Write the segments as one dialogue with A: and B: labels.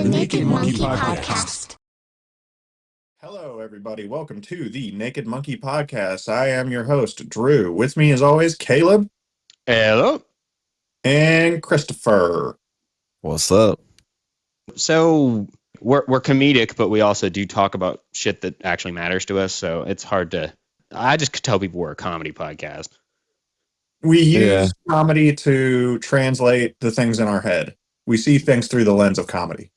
A: The Naked Monkey Podcast.
B: Hello, everybody. Welcome to the Naked Monkey Podcast. I am your host, Drew. With me, as always, Caleb.
C: Hello.
B: And Christopher.
D: What's up?
C: So we're comedic, but we also do talk about shit that actually matters to us. So it's hard to. I just could tell people we're a comedy podcast.
B: We use comedy to translate the things in our head. We see things through the lens of comedy.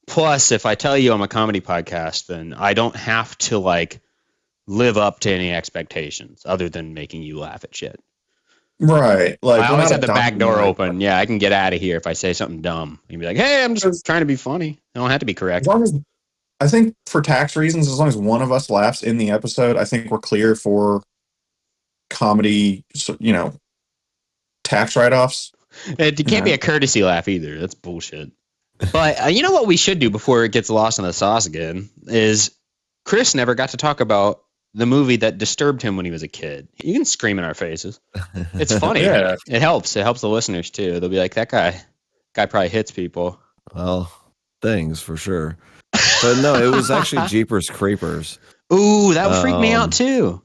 C: Plus, if I tell you I'm a comedy podcast, then I don't have to live up to any expectations other than making you laugh at shit.
B: Right.
C: Like I always have the back door open. Yeah, I can get out of here if I say something dumb. You can be like, "Hey, I'm just trying to be funny." I don't have to be correct.
B: As long as, I think for tax reasons, as long as one of us laughs in the episode, I think we're clear for comedy, tax write-offs.
C: It can't be a courtesy laugh either. That's bullshit. But you know what we should do before it gets lost in the sauce again is Chris never got to talk about the movie that disturbed him when he was a kid. You can scream in our faces. It's funny.
B: Yeah.
C: It helps. It helps the listeners too. They'll be like, that guy probably hits people.
D: Well, things for sure. But no, it was actually Jeepers Creepers.
C: Ooh, that would freak me out too.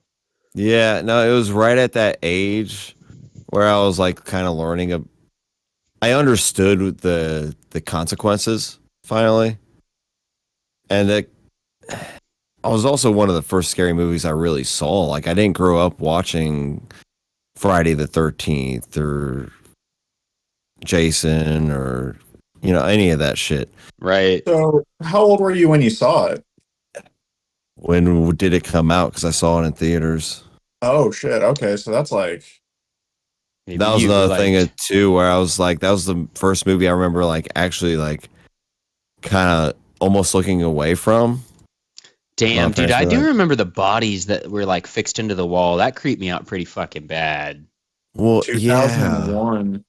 D: Yeah, no, it was right at that age where I was like kind of learning. I understood the consequences finally, and I was also one of the first scary movies I really saw. Like I didn't grow up watching Friday the 13th or Jason or any of that shit.
C: Right.
B: So, how old were you when you saw it?
D: When did it come out? Because I saw it in theaters.
B: Oh shit! Okay, so that's like.
C: Maybe
D: that was another thing too, where I was like, that was the first movie I remember actually kind of almost looking away from.
C: Damn, dude, I do remember the bodies that were fixed into the wall. That creeped me out pretty fucking bad.
D: Well,
B: 2001.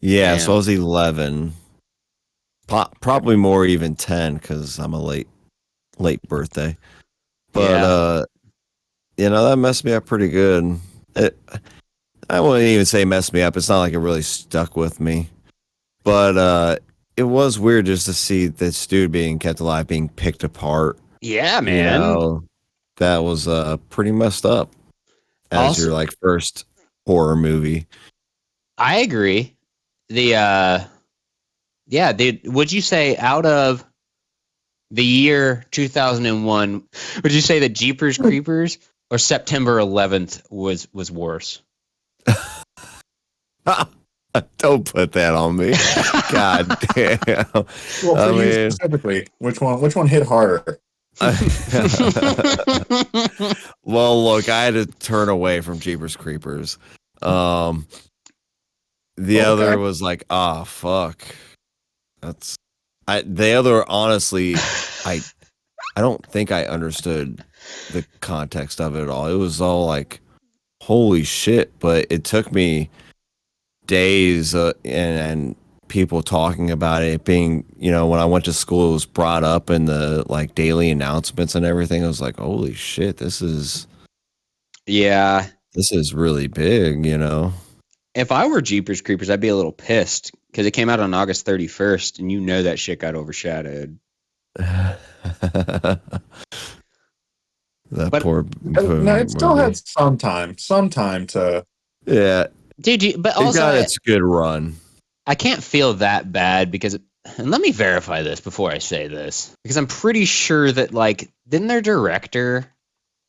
D: Yeah,
C: Damn.
D: so I was 11, probably more even 10 because I'm a late birthday. But that messed me up pretty good. I wouldn't even say messed me up. It's not like it really stuck with me. But it was weird just to see this dude being kept alive, being picked apart.
C: Yeah, man.
D: That was pretty messed up as your first horror movie.
C: I agree. Dude, would you say out of the year 2001, would you say that Jeepers Creepers or September 11th was worse?
D: Don't put that on me. God damn.
B: Well, for you specifically, which one hit harder?
D: Well, look, I had to turn away from Jeepers Creepers. The other was like, fuck. The other, honestly, I don't think I understood the context of it all. It was all like, holy shit, but it took me days and people talking about it being, when I went to school, it was brought up in the daily announcements and everything. I was like, holy shit, this is really big,
C: If I were Jeepers Creepers, I'd be a little pissed because it came out on August 31st and that shit got overshadowed.
D: Poor.
B: No, it still had some time to.
D: Yeah,
C: dude. But
D: it
C: also,
D: got its good run.
C: I can't feel that bad because, and let me verify this before I say this, because I'm pretty sure that didn't their director,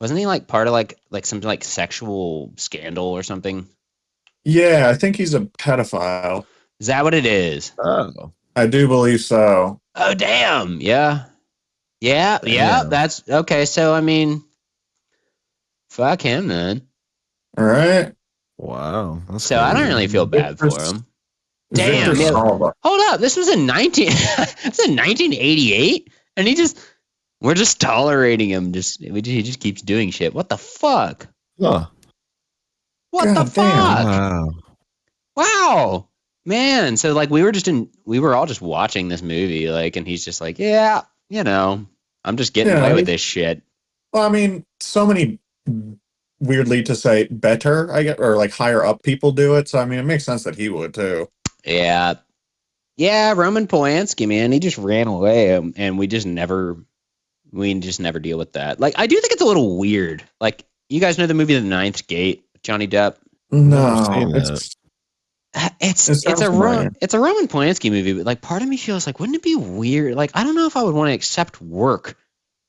C: wasn't he part of some sexual scandal or something?
B: Yeah, I think he's a pedophile.
C: Is that what it is?
D: Oh,
B: I do believe so.
C: Oh, damn. Yeah. That's okay. So, I mean, fuck him then.
B: All right.
D: Wow.
C: So I don't really feel bad for him. Damn. Hold up. This was in 1988, and we're just tolerating him. He just keeps doing shit. What the fuck?
D: Huh.
C: What the fuck? Wow. Man, so we were all just watching this movie, and he's just like, yeah, I'm just getting away with this shit.
B: Well, I mean, so many, weirdly to say, better, I guess, or higher up people do it. So I mean, it makes sense that he would too.
C: Yeah. Yeah, Roman Polanski, man, he just ran away, and we just never deal with that. Like, I do think it's a little weird. Like, you guys know the movie The Ninth Gate, Johnny Depp.
D: Never
B: No,
D: seen that.
C: It's
B: It sounds familiar.
C: it's a Roman Polanski movie, but like part of me feels like, wouldn't it be weird? Like, I don't know if I would want to accept work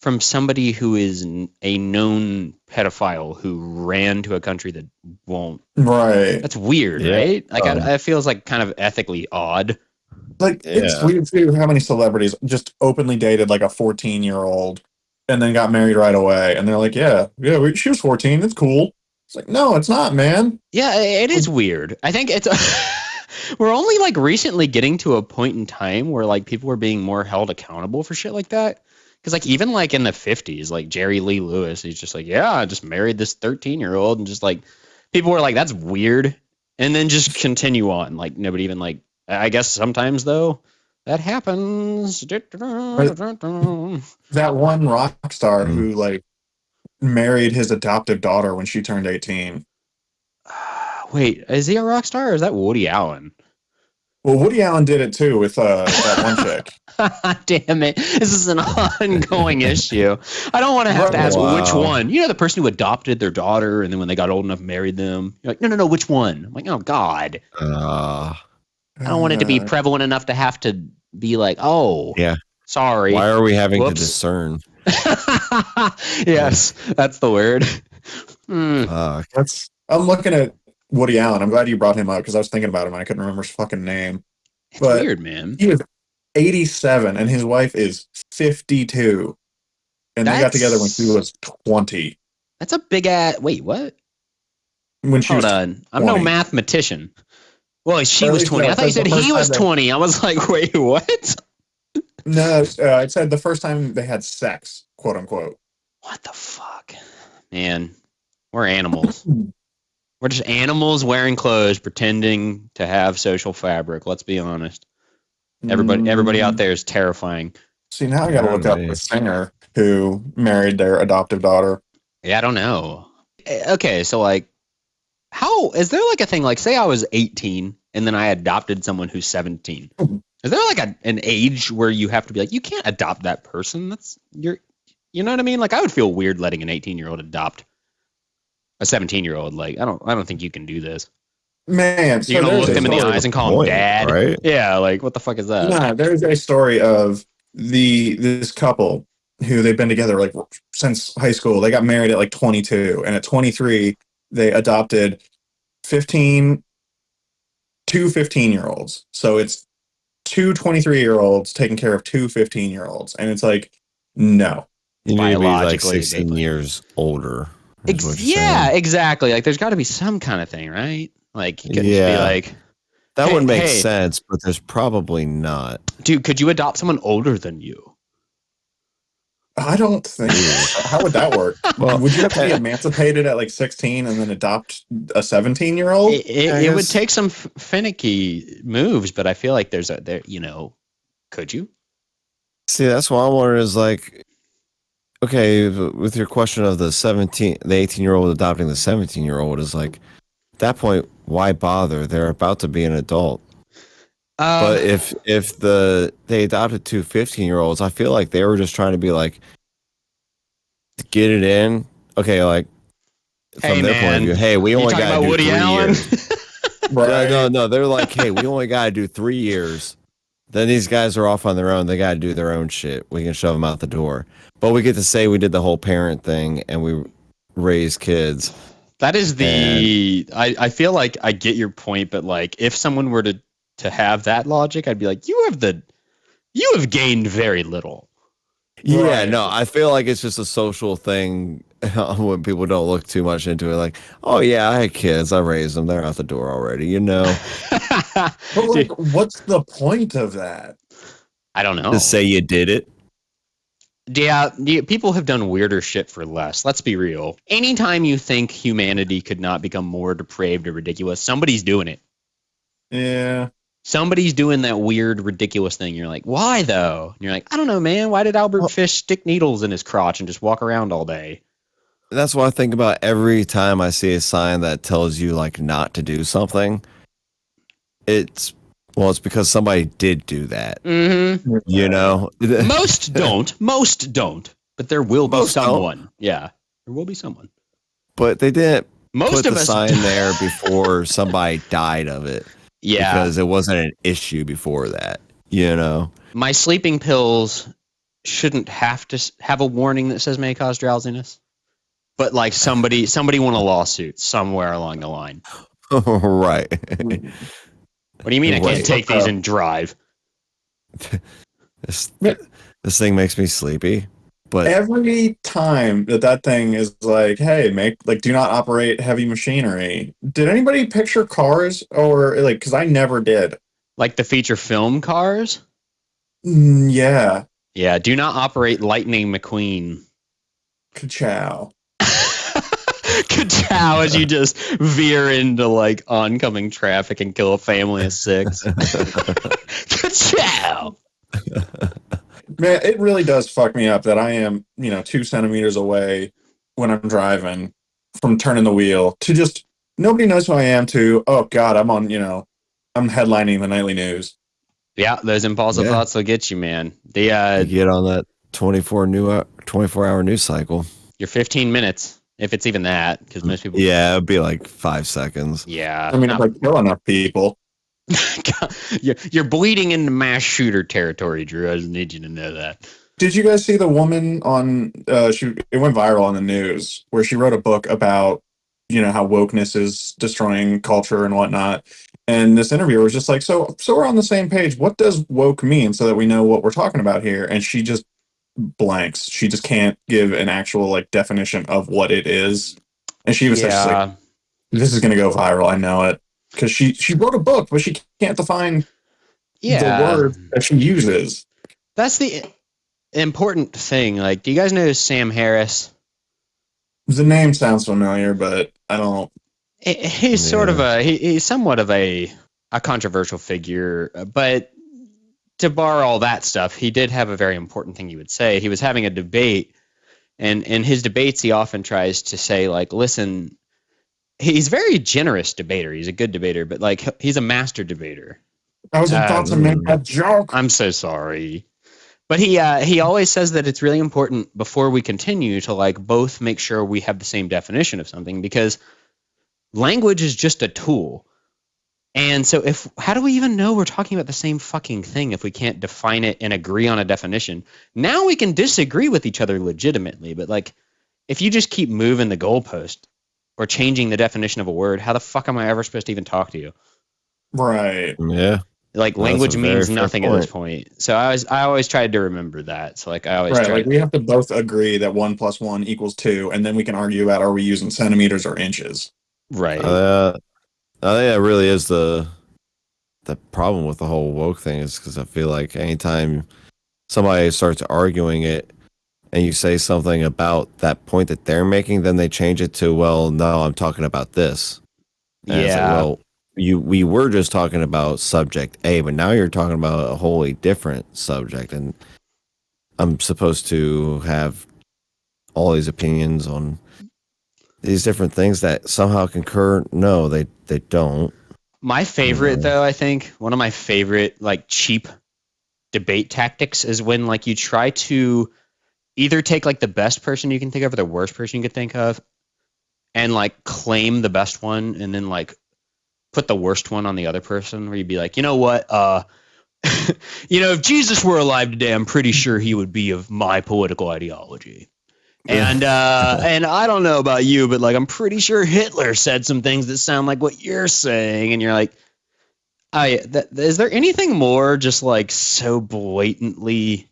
C: from somebody who is a known pedophile who ran to a country that won't.
B: Right.
C: That's weird,
D: Yeah.
C: right? Like, it feels like kind of ethically odd.
B: Like, it's weird too how many celebrities just openly dated like a 14-year-old and then got married right away. And they're like, she was 14. It's cool. It's like, no, it's not, man.
C: Yeah, it is weird. I think it's we're only like recently getting to a point in time where like people are being more held accountable for shit like that. Because like even like in the 50s, like Jerry Lee Lewis, he's just like, yeah, I just married this 13-year-old, and just like people were like, that's weird, and then just continue on. Like nobody even like. I guess sometimes though that happens.
B: That one rock star who like married his adoptive daughter when she turned 18.
C: Wait, is he a rock star or is that Woody Allen?
B: Well, Woody Allen did it too with that one chick.
C: Damn it. This is an ongoing issue. I don't want to have to ask which one. You know, the person who adopted their daughter and then when they got old enough married them. You're like, no, which one? I'm like, oh, God. I don't want it to be prevalent enough to have to be like, oh,
D: yeah,
C: sorry.
D: Why are we having to discern?
C: Yes, that's the word.
B: I'm looking at Woody Allen. I'm glad you brought him up because I was thinking about him and I couldn't remember his fucking name.
C: It's weird, man.
B: He is 87 and his wife is 52. And they got together when she was 20.
C: That's a big ass. Wait, what?
B: When she
C: Hold
B: was
C: on. 20. I'm no mathematician. Well, she was 20. I thought you said he was 20. I was like, wait, what?
B: No, it said the first time they had sex, quote unquote.
C: What the fuck? Man, we're animals. We're just animals wearing clothes, pretending to have social fabric. Let's be honest. Everybody out there is terrifying.
B: See, now I got to look up a singer who married their adoptive daughter.
C: Yeah, I don't know. Okay, so like, how is there like a thing? Like, say I was 18 and then I adopted someone who's 17. Is there like an age where you have to be like, you can't adopt that person? You know what I mean? Like, I would feel weird letting an 18-year-old adopt a 17-year-old. Like, I don't think you can do this.
B: Man,
C: you're gonna look them in the eyes and call him dad, right? Yeah, like what the fuck is that?
B: Nah, there's a story of this couple who they've been together like since high school. They got married at like 22, and at 23 they adopted 2 15-year-olds. So it's 2 23-year-olds taking care of 2 15-year-olds, and it's like, no,
D: you need to be like 16 years older.
C: Yeah, exactly. Like, there's got to be some kind of thing, right? Like, you couldn't just be like,
D: that would make sense, but there's probably not.
C: Dude, could you adopt someone older than you?
B: I don't think. How would that work? Well, would you have to be emancipated at like 16 and then adopt a 17-year-old?
C: It would take some finicky moves, but I feel like could you?
D: See, that's what I'm wondering is like, okay, with your question of the 18-year-old adopting the 17-year-old is like, at that point, why bother? They're about to be an adult. But if they adopted 2 15-year-olds, I feel like they were just trying to be like, get it in. Okay, like from their point of view, hey, we only got to do Woody 3 years. Right. No, they're like, hey, we only got to do 3 years. Then these guys are off on their own. They got to do their own shit. We can shove them out the door. But we get to say we did the whole parent thing and we raised kids.
C: That is I feel like I get your point, but like if someone were to have that logic, I'd be like, you have gained very little.
D: Yeah, no, I feel like it's just a social thing when people don't look too much into it. Like, oh yeah, I had kids, I raised them, they're out the door already, you know.
B: But like, what's the point of that?
C: I don't know.
D: To say you did it.
C: Yeah, people have done weirder shit for less. Let's be real. Anytime you think humanity could not become more depraved or ridiculous, somebody's doing it.
B: Yeah.
C: Somebody's doing that weird, ridiculous thing. You're like, why though? And you're like, I don't know, man. Why did Albert Fish stick needles in his crotch and just walk around all day?
D: That's what I think about every time I see a sign that tells you like not to do something. It's Well, it's because somebody did do that.
C: Mm-hmm.
D: You know,
C: Most don't, but there will be
D: Most don't.
C: someone. Yeah, there will be someone.
D: But they didn't
C: Most
D: put
C: of
D: the
C: us
D: sign there before somebody died of it.
C: Yeah,
D: Because it wasn't an issue before that. You know.
C: my sleeping pills shouldn't have to have a warning that says may cause drowsiness. But like somebody won a lawsuit somewhere along the line.
D: Right.
C: What do you mean I can't
D: Right.
C: take these and drive?
D: This thing makes me sleepy. But
B: Every time that thing is like, hey, do not operate heavy machinery. Did anybody picture cars or like? Because I never did.
C: Like the feature film cars?
B: Yeah.
C: Yeah, do not operate Lightning McQueen.
B: Ka-chow.
C: Ka-chow as you just veer into like oncoming traffic and kill a family of 6. Ka-chow!
B: Man, it really does fuck me up that I am, 2 centimeters away when I'm driving from turning the wheel to just nobody knows who I am to, oh God, I'm on, I'm headlining the nightly news.
C: Yeah, those impulsive
D: Yeah.
C: thoughts will get you, man.
D: you get on that 24-hour news cycle.
C: You're 15 minutes, if it's even that, because most people.
D: Yeah, it'd be like 5 seconds.
C: Yeah.
B: I mean, if I kill enough people.
C: You're bleeding into mass shooter territory, Drew. I just need you to know that.
B: Did you guys see the woman on? It went viral on the news where she wrote a book about, how wokeness is destroying culture and whatnot. And this interviewer was just like, so we're on the same page. What does woke mean, so that we know what we're talking about here? And she just blanks. She just can't give an actual like definition of what it is. And she was just like, this is going to go viral. I know it. Because she wrote a book, but she can't define the word that she uses.
C: That's the important thing. Like, do you guys know Sam Harris?
B: The name sounds familiar, but I don't.
C: He's sort of he's somewhat of a controversial figure, but to bar all that stuff, he did have a very important thing he would say. He was having a debate, and in his debates, he often tries to say, like, listen, he's a very generous debater. He's a good debater, but like he's a master debater.
B: I was about to make that joke.
C: I'm so sorry. But he always says that it's really important before we continue to like both make sure we have the same definition of something, because language is just a tool. And so how do we even know we're talking about the same fucking thing if we can't define it and agree on a definition? Now we can disagree with each other legitimately, but like if you just keep moving the goalpost or changing the definition of a word, how the fuck am I ever supposed to even talk to you?
B: Right.
D: Yeah.
C: Like language means nothing at this point. So I always tried to remember that. So like I always
B: right. Like we have to both agree that 1 + 1 = 2, and then we can argue about are we using centimeters or inches.
C: Right.
D: I think that really is the problem with the whole woke thing, is because I feel like anytime somebody starts arguing it and you say something about that point that they're making, then they change it to, well, no, I'm talking about this. And it's like, well, we were just talking about subject A, but now you're talking about a wholly different subject, and I'm supposed to have all these opinions on these different things that somehow concur. No, they don't.
C: My favorite, though, I think one of my favorite like cheap debate tactics is when like you try to either take like the best person you can think of or the worst person you could think of and like claim the best one and then like put the worst one on the other person, where you'd be like, you know what, if Jesus were alive today, I'm pretty sure he would be of my political ideology. And and I don't know about you, but like I'm pretty sure Hitler said some things that sound like what you're saying, and you're like, is there anything more just like so blatantly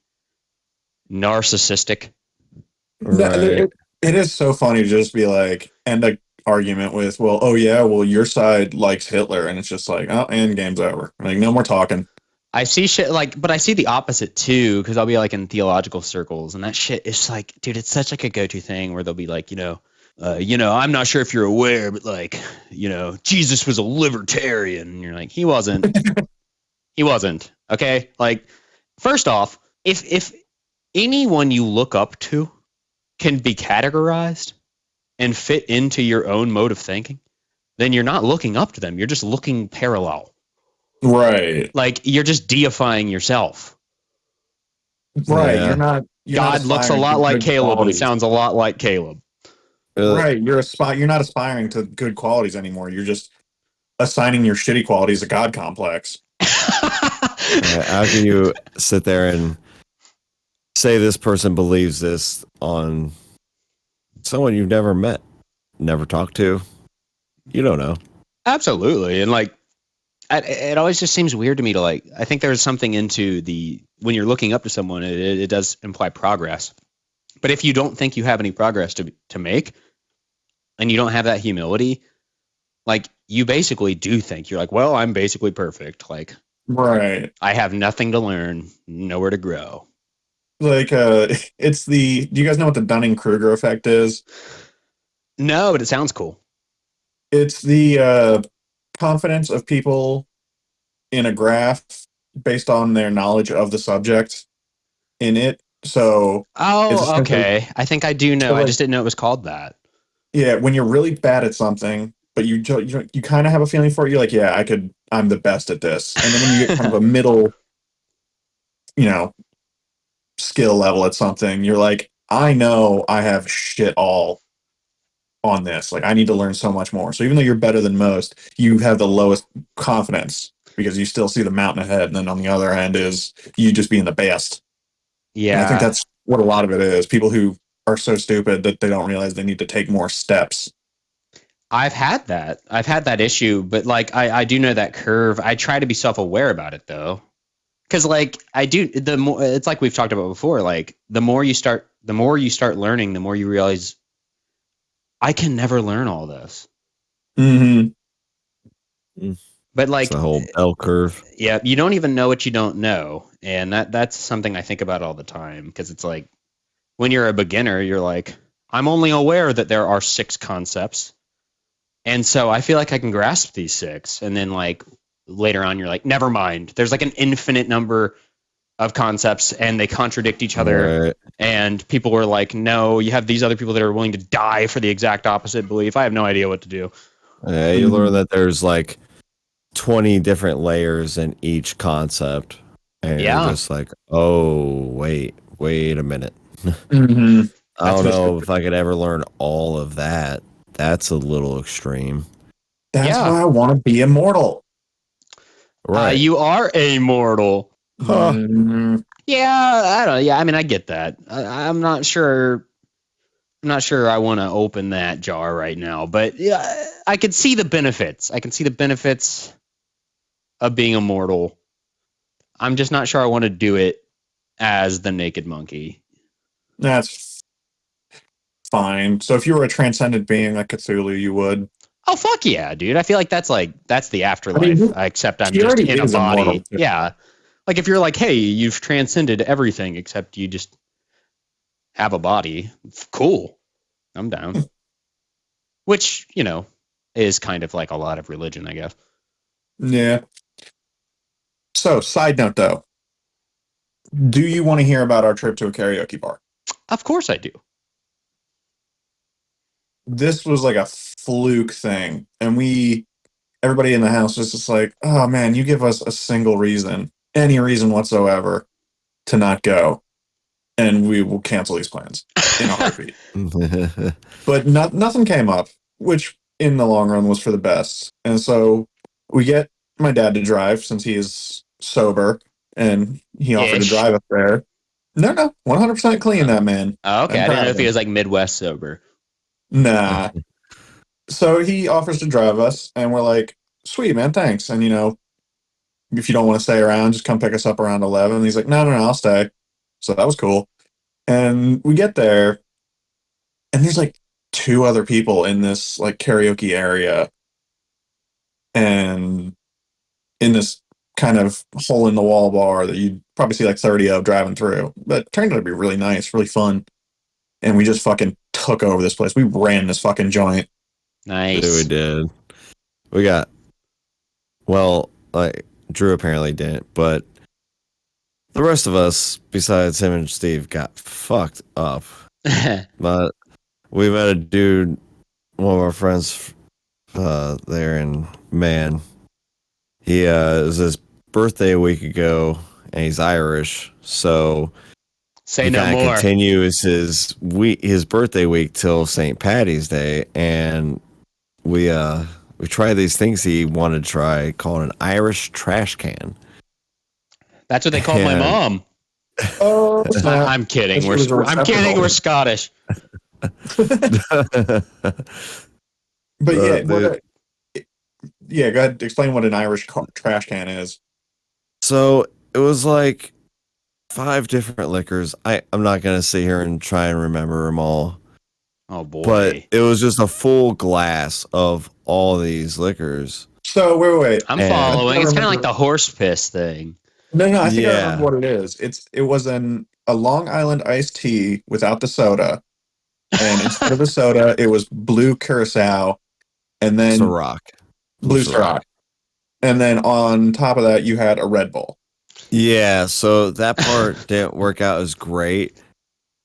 C: narcissistic?
B: Right. It is so funny to just be like, end an argument with, well, your side likes Hitler, and it's just like, oh, and game's over. Like, no more talking.
C: I see shit like, but I see the opposite too, because I'll be like in theological circles, and that shit is like, dude, it's such like a go-to thing where they'll be like, I'm not sure if you're aware, but like, Jesus was a libertarian, and you're like, he wasn't, he wasn't. Okay, like, first off, if anyone you look up to can be categorized and fit into your own mode of thinking, then you're not looking up to them. You're just looking parallel.
B: Right.
C: Like you're just deifying yourself.
B: Right.
D: Yeah.
B: You're not
C: God looks a
B: aspiring
C: lot
B: to
C: like
B: good
C: Caleb and
B: qualities.
C: sounds a lot like Caleb.
B: Right. You're not aspiring to good qualities anymore. You're just assigning your shitty qualities a God complex.
D: How can you sit there and say this person believes this on someone you've never met, never talked to? You don't know.
C: Absolutely. And like, it always just seems weird to me to like, I think there's something into when you're looking up to someone, it does imply progress. But if you don't think you have any progress to make and you don't have that humility, like you basically do think you're like, well, I'm basically perfect. Like,
B: Right.
C: I have nothing to learn, nowhere to grow.
B: Like, it's do you guys know what the Dunning-Kruger effect is?
C: No, but it sounds cool.
B: It's the confidence of people in a graph based on their knowledge of the subject in it. So it's
C: Oh,
B: essentially,
C: okay. I think I do know.
B: so
C: I
B: like,
C: just didn't know it was called that.
B: yeah, when you're really bad at something, but you kind of have a feeling for it, you're like, yeah, I'm the best at this. And then when you get kind of a middle, you know, skill level at something, you're like, I know I have shit all on this. Like, I need to learn so much more. So even though you're better than most, you have the lowest confidence because you still see the mountain ahead. And then on the other end is you just being the best. And I think
C: Yeah.
B: that's what a lot of it is. People who are so stupid that they don't realize they need to take more steps.
C: I've had that. I've had that issue, but like I do know that curve. I try to be self-aware about it though. Cause like I do the more it's like we've talked about before, like the more you start learning, the more you realize I can never learn all this.
B: Mm-hmm.
C: But
D: It's
C: like
D: the whole bell curve.
C: yeah, you don't even know what you don't know. And that's something I think about all the time. Cause it's like when you're a beginner, you're like, I'm only aware that there are 6 concepts. And so I feel like I can grasp these 6. And then like later on, you're like, never mind. There's like an infinite number of concepts and they contradict each other.
D: Right.
C: And people were like, no, you have these other people that are willing to die for the exact opposite belief. I have no idea what to do.
D: Yeah, you learn that there's like 20 different layers in each concept. And
C: Yeah.
D: you're just like, oh, wait a minute.
B: Mm-hmm.
D: I don't
B: That's
D: know if I could ever learn all of that. That's a little extreme.
B: That's
C: Yeah.
B: why I want to be immortal.
D: Right.
C: You are immortal.
D: Huh.
B: Mm,
C: Yeah, I don't know. Yeah, I mean, I get that. I'm not sure. I'm not sure I want to open that jar right now, but yeah, I could see the benefits. I can see the benefits of being immortal. I'm just not sure I want to do it as the naked monkey.
B: that's fine. So if you were a transcendent being like Cthulhu, you would.
C: Oh fuck yeah, dude! I feel like that's the afterlife. Except I'm
B: he
C: just
B: already
C: in a
B: is immortal.
C: body. Yeah, like if you're like, hey, you've transcended everything except you just have a body. Cool, I'm down. Which is kind of like a lot of religion, I guess.
B: Yeah. So, side note though, do you want to hear about our trip to a karaoke bar?
C: Of course I do.
B: This was like a fluke thing, and everybody in the house was just like, "Oh man, you give us a single reason, any reason whatsoever, to not go, and we will cancel these plans in a heartbeat." But nothing came up, which in the long run was for the best. And so we get my dad to drive since he is sober, and he offered to
C: Ish.
B: drive us there. No, 100% clean, that man.
C: Oh, okay,
B: I'm
C: I didn't
B: proud
C: know
B: of
C: if he
B: him.
C: was like Midwest sober.
B: Nah. So he offers to drive us, and we're like, sweet, man, thanks. And, if you don't want to stay around, just come pick us up around 11. And he's like, no, I'll stay. So that was cool. And we get there, and there's like 2 other people in this like karaoke area, and in this kind of hole in the wall bar that you'd probably see like 30 of driving through. But it turned out to be really nice, really fun. And we just fucking took over this place. We ran this fucking joint.
C: Nice.
D: Yeah, we did. We got, well, like Drew apparently didn't, but the rest of us, besides him and Steve, got fucked up. But we met a dude, one of our friends there, and man, He it was his birthday a week ago, and he's Irish, so
C: Say
D: he
C: no
D: kind of
C: more.
D: continues his birthday week till St. Patty's Day, and we tried these things he wanted to try called an Irish trash can.
C: That's what they called my
D: And-
C: mom.
B: Oh, snap.
C: I'm kidding.
B: She was a
C: I'm kidding.
B: receptacle.
C: We're Scottish.
B: But yeah,
D: the-
B: yeah. Go ahead. Explain what an Irish trash can is.
D: So it was like 5 different liquors. I'm not gonna sit here and try and remember them all,
C: Oh boy.
D: but it was just a full glass of all these liquors.
B: So wait.
C: I'm
D: and-
C: following. It's kind of
B: remember-
C: like the horse piss thing.
B: No. I think I
D: Yeah.
B: remember what it is. It was a Long Island iced tea without the soda, and instead of the soda, it was blue curacao, and then
D: Ciroc.
B: blue Ciroc, and then on top of that, you had a Red Bull.
D: Yeah, so that part didn't work out as great.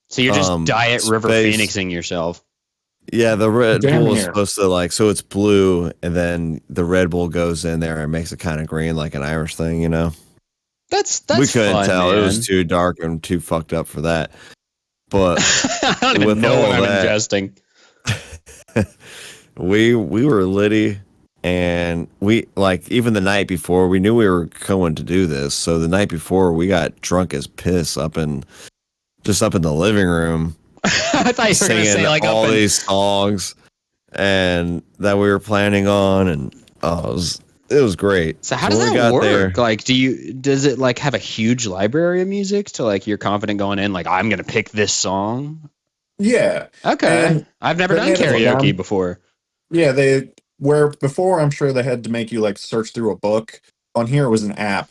C: So you're just diet River
D: space-
C: Phoenixing yourself.
D: Yeah, the Red
B: Damn
D: Bull is
B: near.
D: supposed to so it's blue, and then the Red Bull goes in there and makes it kind of green, like an Irish thing, you know?
C: That's
D: We couldn't
C: fun,
D: tell.
C: Man.
D: It was too dark and too fucked up for that. But
C: I don't even
D: with
C: know
D: all
C: what I'm
D: that-
C: ingesting.
D: we were litty, and we even the night before, we knew we were going to do this. So the night before, we got drunk as piss up in the living room,
C: I thought you were going to
D: singing
C: say like
D: all
C: up in,
D: these songs and that we were planning on, and it was great.
C: So how does
D: when we
C: that
D: got
C: work?
D: there-
C: Like, does it like have a huge library of music to like you're confident going in? Like, I'm gonna pick this song.
B: Yeah,
C: Okay,
B: And
C: I've never
B: they
C: done
B: made it
C: karaoke
B: down.
C: before.
B: yeah. Where before, I'm sure they had to make you like search through a book. On here, it was an app,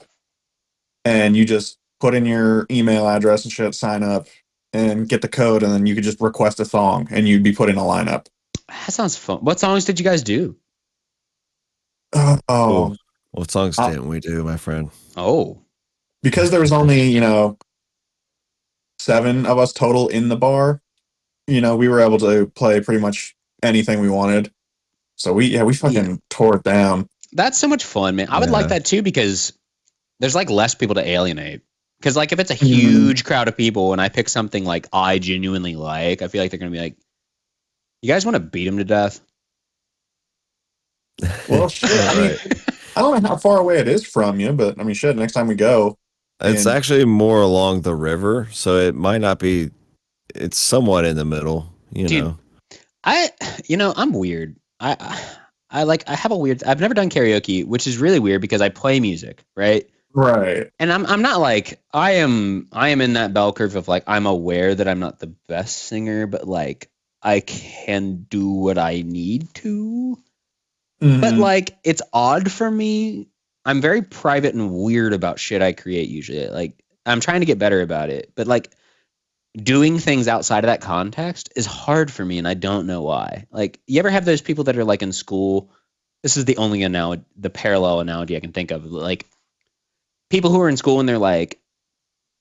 B: and you just put in your email address and shit, sign up, and get the code, and then you could just request a song, and you'd be put in a lineup.
C: That sounds fun. What songs did you guys do?
B: Oh,
D: What songs
B: Uh,
D: didn't we do, my friend?
C: Oh,
B: because there was only 7 of us total in the bar. We were able to play pretty much anything we wanted. So we fucking tore it down.
C: that's so much fun, man. I would like
D: Yeah.
C: that too because there's like less people to alienate. Because like if it's a
B: Mhm.
C: huge crowd of people and I pick something like I genuinely like, I feel like they're gonna be like, "You guys want to beat him to death?"
B: Well, shit. I mean, I don't know how far away it is from you, but I mean, shit. Next time we go,
D: It's
B: and-
D: actually more along the river, so it might not be. It's somewhat in the middle,
C: Dude,
D: know.
C: I'm weird. I have a weird. I've never done karaoke, which is really weird because I play music, right?
B: right?
C: And I'm not like I am in that bell curve of like I'm aware that I'm not the best singer, but like I can do what I need to. But
B: Mhm.
C: like it's odd for me. I'm very private and weird about shit I create usually. Like I'm trying to get better about it, but like doing things outside of that context is hard for me and I don't know why. Like you ever have those people that are like in school? This is the only the parallel analogy I can think of. Like people who are in school and they're like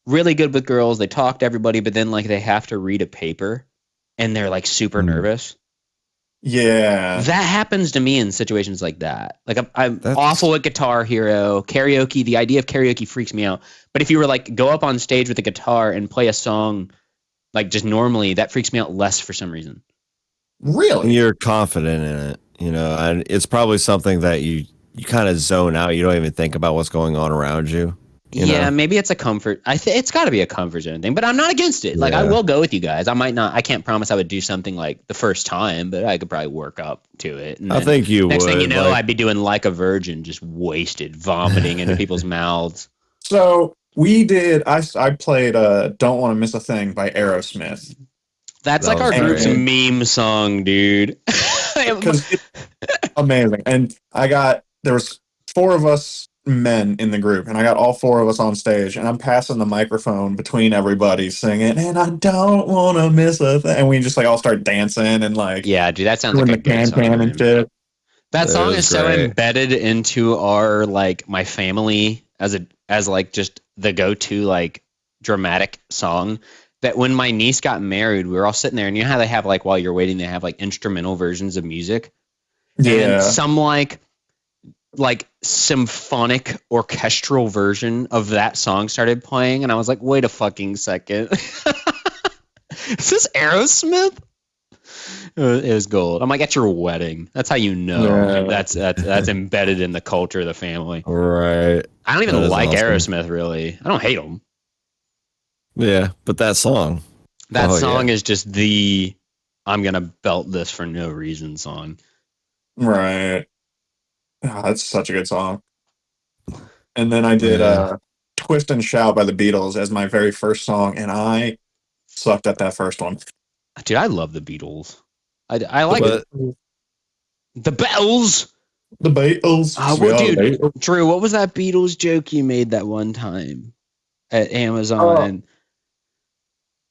C: really good with girls, they talk to everybody, but then like they have to read a paper and they're like super nervous.
B: Yeah.
C: That happens to me in situations like that. Like I'm
D: That's-
C: awful at Guitar Hero, karaoke. The idea of karaoke freaks me out. But if you were like go up on stage with a guitar and play a song like just normally, that freaks me out less for some reason.
B: Really?
D: You're confident in it, and it's probably something that you kind of zone out. You don't even think about what's going on around you.
C: Yeah,
D: know?
C: maybe it's a comfort. It's got to be a comfort zone thing, but I'm not against it. Like I
D: Yeah.
C: will go with you guys. I might not. I can't promise I would do something like the first time, but I could probably work up to it. And
D: I
C: then
D: think you
C: next
D: would.
C: thing you know,
D: like-
C: I'd be doing like a virgin, just wasted, vomiting into people's mouths.
B: So we did. I played "Don't Want to Miss a Thing" by Aerosmith
C: That's
D: That
C: like our
D: was
C: group's
B: great.
C: meme song, dude.
B: because it's amazing. And there was 4 of us men in the group, and I got all 4 of us on stage, and I'm passing the microphone between everybody singing, and I don't want to miss a thing. And we just like all start dancing and like
C: Yeah, dude, that sounds
B: doing
C: like a
B: the
C: good song.
B: can
C: man.
B: and shit.
C: That
D: It
C: song
D: was
C: is so
D: great.
C: embedded into our like my family as like just the go-to like dramatic song that when my niece got married, we were all sitting there and you know how they have like while you're waiting they have like instrumental versions of music. And
B: Yeah.
C: some like like symphonic orchestral version of that song started playing, and I was like, wait a fucking second. Is this Aerosmith? It was gold. I'm like, at your wedding. That's how you know that's embedded in the culture of the family.
D: Right.
C: I don't even
D: That is
C: like
D: awesome.
C: Aerosmith, really. I don't hate them.
D: Yeah, but that song.
C: That
D: Oh,
C: song
D: yeah.
C: is just the I'm gonna belt this for no reason song.
B: Right. Ah, that's such a good song. And then I did
D: Yeah.
B: Twist and Shout by the Beatles as my very first song, and I sucked at that first one.
C: Dude, I love the Beatles. I like
D: But
C: the Bells.
B: The Beatles.
C: Well,
B: Yeah, the
C: dude,
B: Beatles.
C: Drew, what was that Beatles joke you made that one time at Amazon?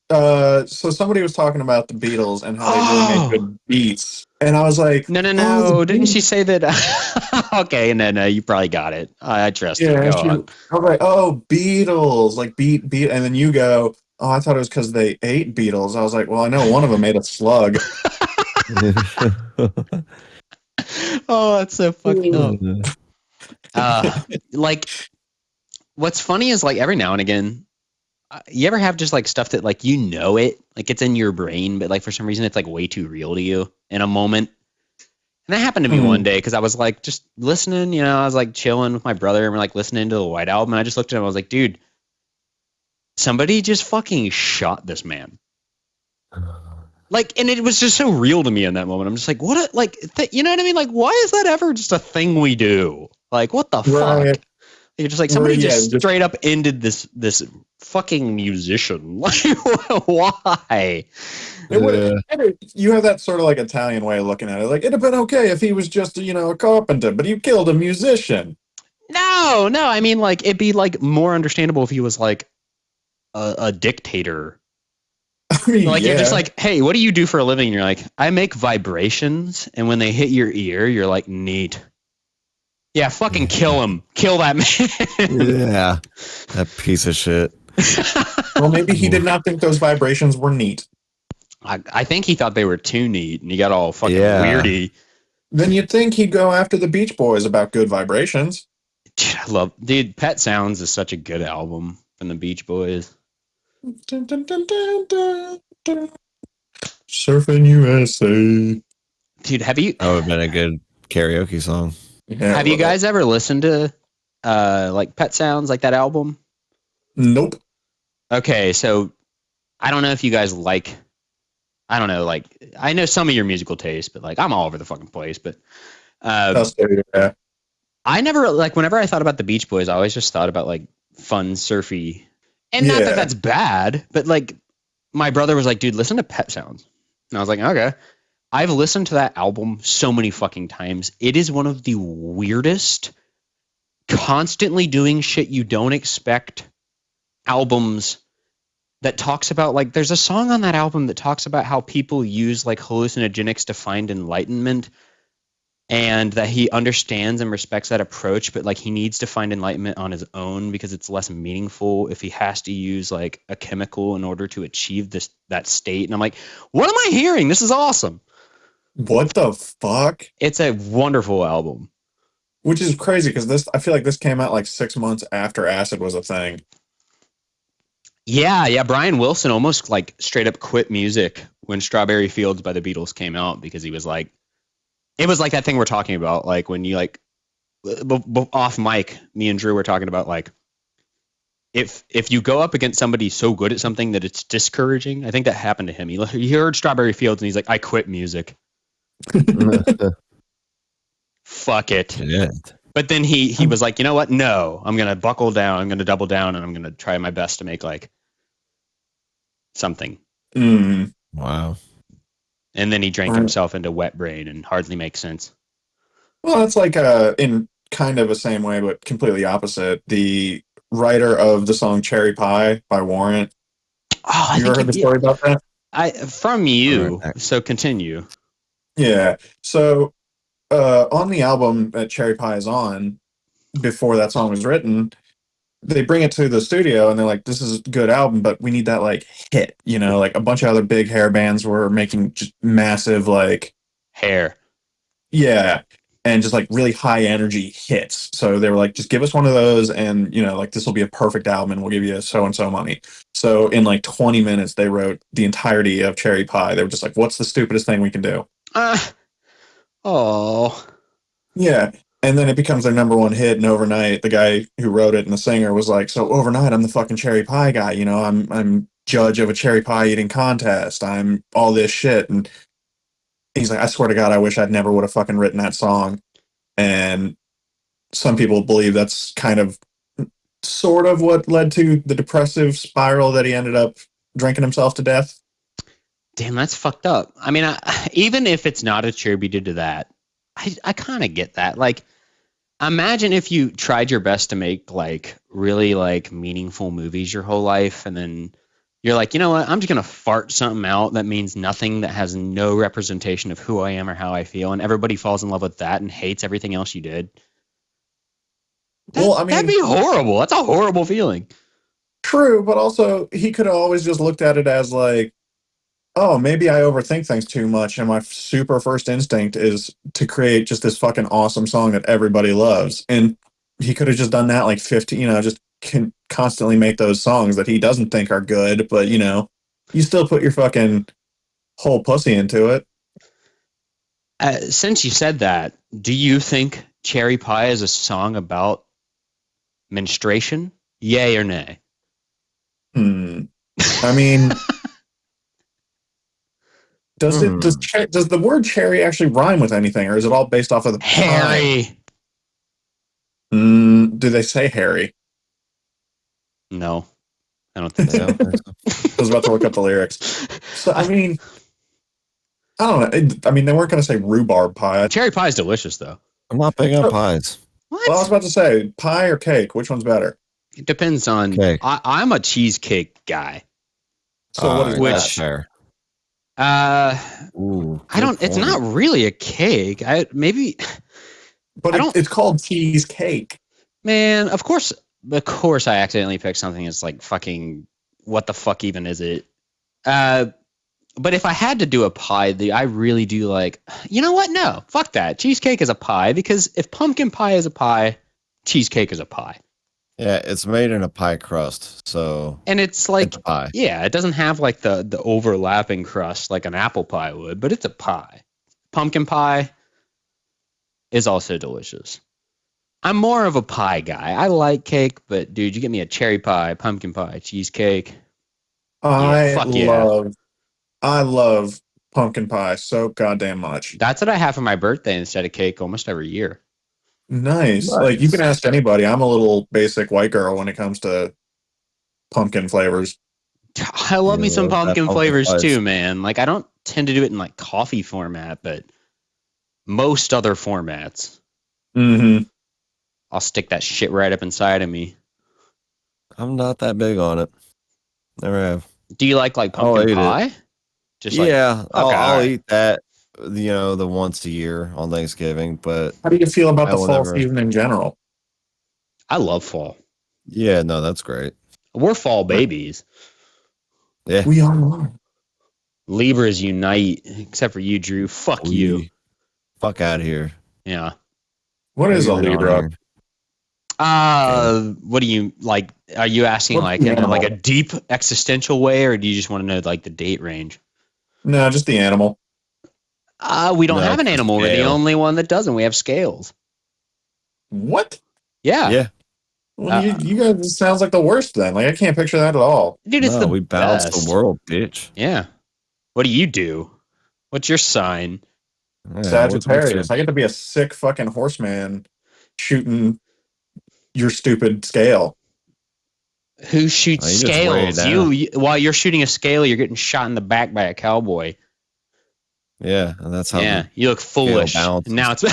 B: So somebody was talking about the Beatles and how they really made good beats, and I was like,
C: No.
B: "Oh, the
C: Didn't she
B: Beatles."
C: say that? Okay, no, you probably got it. I trust you.
B: Yeah,
C: Go
B: and
C: on.
B: I was like, "Oh, Beatles, like beat," and then you go, "Oh, I thought it was because they ate beetles." I was like, "Well, I know one of them ate a slug."
C: Oh, that's so fucked up. Like, what's funny is like every now and again, you ever have just like stuff that like you know it, like it's in your brain, but like for some reason it's like way too real to you in a moment. And that happened to me one day because I was like just listening, I was like chilling with my brother and we're like listening to the White Album, and I just looked at him, I was like, dude, somebody just fucking shot this man. Like, and it was just so real to me in that moment. I'm just like, what? You know what I mean? Like, why is that ever just a thing we do? Like, what the
B: Right.
C: fuck? You're just like somebody
B: Right, yeah,
C: just
B: just-
C: straight up ended this fucking musician. Like, why?
B: It would, you have that sort of like Italian way of looking at it. Like, it'd have been okay if he was just, a carpenter, but you killed a musician.
C: No. I mean, like, it'd be like more understandable if he was like a dictator.
B: I mean,
C: Like,
B: yeah.
C: you're just like, hey, what do you do for a living? And you're like, I make vibrations, and when they hit your ear, you're like, neat. Yeah, fucking kill him. Kill that man.
D: Yeah. That piece of shit.
B: Well, maybe he did not think those vibrations were neat.
C: I think he thought they were too neat, and he got all fucking
D: Yeah.
C: weirdy.
B: Then you'd think he'd go after the Beach Boys about good vibrations.
C: Dude, Pet Sounds is such a good album from the Beach Boys.
B: Dun, dun, dun, dun, dun, dun. Surfing USA.
C: Dude, have you
D: That would have been a good karaoke song.
B: Yeah,
C: have you guys ever listened to like Pet Sounds, like that album?
B: Nope.
C: Okay, so I don't know if you guys like, I don't know, like I know some of your musical taste, but like I'm all over the fucking place. But
B: Yeah.
C: I never, like, whenever I thought about the Beach Boys, I always just thought about like fun, surfy, and not that
B: Yeah.
C: that's bad, but like my brother was like, dude, listen to Pet Sounds, and I was like, okay. I've listened to that album so many fucking times. It is one of the weirdest, constantly doing shit you don't expect albums that talks about, like, there's a song on that album that talks about how people use like hallucinogenics to find enlightenment, and that he understands and respects that approach, but like he needs to find enlightenment on his own because it's less meaningful if he has to use like a chemical in order to achieve that state. And I'm like, what am I hearing? This is awesome.
B: What the fuck?
C: It's a wonderful album.
B: Which is crazy because I feel like this came out like 6 months after acid was a thing.
C: Yeah. Brian Wilson almost like straight up quit music when Strawberry Fields by the Beatles came out because he was like, it was like that thing we're talking about, like when you like off mic, me and Drew were talking about like if you go up against somebody so good at something that it's discouraging. I think that happened to him. He heard Strawberry Fields and he's like, I quit music. Fuck it.
D: Yeah.
C: But then he was like, you know what? No, I'm gonna buckle down. I'm gonna double down, and I'm gonna try my best to make like something.
D: Wow.
C: And then he drank himself into Wet Brain and Hardly Makes Sense.
B: Well, that's like in kind of the same way, but completely opposite. The writer of the song "Cherry Pie" by Warrant.
C: Oh,
B: You ever heard the story about that?
C: From you. So continue.
B: Yeah. So on the album that Cherry Pie is on, before that song was written, they bring it to the studio and they're like, this is a good album, but we need that like hit, like a bunch of other big hair bands were making just massive like
C: hair.
B: Yeah. and just like really high energy hits. So they were like, just give us one of those, and like this will be a perfect album, and we'll give you so and so money. So in like 20 minutes, they wrote the entirety of Cherry Pie. They were just like, what's the stupidest thing we can do?
C: Oh.
B: Yeah. And then it becomes their number one hit, and overnight, the guy who wrote it and the singer was like, "So overnight, I'm the fucking cherry pie guy. I'm judge of a cherry pie eating contest. I'm all this shit." And he's like, "I swear to God, I wish I'd never would have fucking written that song." And some people believe that's kind of, sort of, what led to the depressive spiral that he ended up drinking himself to death.
C: Damn, that's fucked up. I mean, even if it's not attributed to that, I kind of get that. Like, imagine if you tried your best to make like really like meaningful movies your whole life, and then you're like, you know what? I'm just gonna fart something out that means nothing, that has no representation of who I am or how I feel, and everybody falls in love with that and hates everything else you did.
B: Well, I mean,
C: that'd be horrible. That's a horrible feeling.
B: True, but also he could have always just looked at it as like, oh, maybe I overthink things too much, and my super first instinct is to create just this fucking awesome song that everybody loves. And he could have just done that like 50, just can constantly make those songs that he doesn't think are good, but you still put your fucking whole pussy into it.
C: Since you said that, do you think Cherry Pie is a song about menstruation? Yay or nay?
B: I mean, does the word cherry actually rhyme with anything, or is it all based off of the
C: Harry?
B: Do they say Harry?
C: No, I don't think so.
B: I was about to look up the lyrics. So I mean, I don't know. I mean, they weren't going to say rhubarb pie.
C: Cherry pie is delicious, though.
D: I'm not big on pies.
C: What?
B: Well, I was about to say, pie or cake, which one's better?
C: It depends on.
D: Cake.
C: I'm a cheesecake guy.
B: So what is
C: which?
D: Fair.
C: Ooh, I don't. It's not really a cake.
B: But it's called cheesecake.
C: Man, of course, I accidentally picked something that's like fucking. What the fuck even is it? But if I had to do a pie, I really do like. You know what? No, fuck that. Cheesecake is a pie, because if pumpkin pie is a pie, cheesecake is a pie.
D: Yeah, it's made in a pie crust, so.
C: And it's like,
D: it's a pie.
C: Yeah, it doesn't have like the overlapping crust like an apple pie would, but it's a pie. Pumpkin pie is also delicious. I'm more of a pie guy. I like cake, but dude, you get me a cherry pie, pumpkin pie, cheesecake.
B: I love pumpkin pie so goddamn much.
C: That's what I have for my birthday instead of cake almost every year.
B: Nice. Like, you can ask anybody. I'm a little basic white girl when it comes to pumpkin flavors.
C: I love me some pumpkin flavors too, man. Like, I don't tend to do it in like coffee format, but most other formats.
B: Mm-hmm.
C: I'll stick that shit right up inside of me.
D: I'm not that big on it. Never have.
C: Do you like pumpkin pie?
D: Just I'll eat that, the once a year on Thanksgiving. But
B: how do you feel about the fall season in general?
C: I love fall.
D: Yeah, no, that's great.
C: We're fall babies.
D: Yeah,
B: we are.
C: Libras unite, except for you, Drew. Fuck you.
D: Fuck out of here.
C: Yeah.
B: What is a Libra?
C: What do you like? Are you asking in like a deep existential way, or do you just want to know like the date range?
B: No, just the animal.
C: We don't have an animal. We're the only one that doesn't. We have scales.
B: What?
C: Yeah.
D: Yeah.
B: Well, you guys sounds like the worst then. Like, I can't picture that at all.
C: Dude, it's
D: we balance the world, bitch.
C: Yeah. What do you do? What's your sign?
D: Yeah,
B: Sagittarius. I get to be a sick fucking horseman shooting your stupid scale.
C: Who shoots scales? You while you're shooting a scale, you're getting shot in the back by a cowboy.
D: Yeah, and that's how.
C: Yeah, you look foolish. Now it's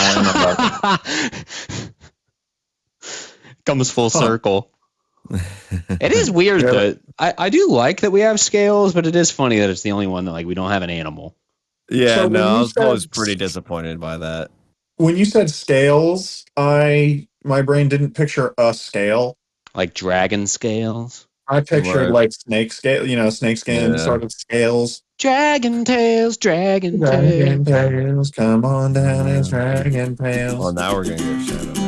C: comes full circle. It is weird that I do like that we have scales, but it is funny that it's the only one that we don't have an animal.
D: Yeah, so no, I was always pretty disappointed by that.
B: When you said scales, my brain didn't picture a scale.
C: Like dragon scales?
B: I pictured
D: Right.
B: like snake scale, snake skin
D: Yeah.
B: sort of scales.
C: Dragon tails, dragon tails.
B: Dragon tails, come on down, it's dragon
D: Well,
B: tails.
D: now we're gonna get shadow.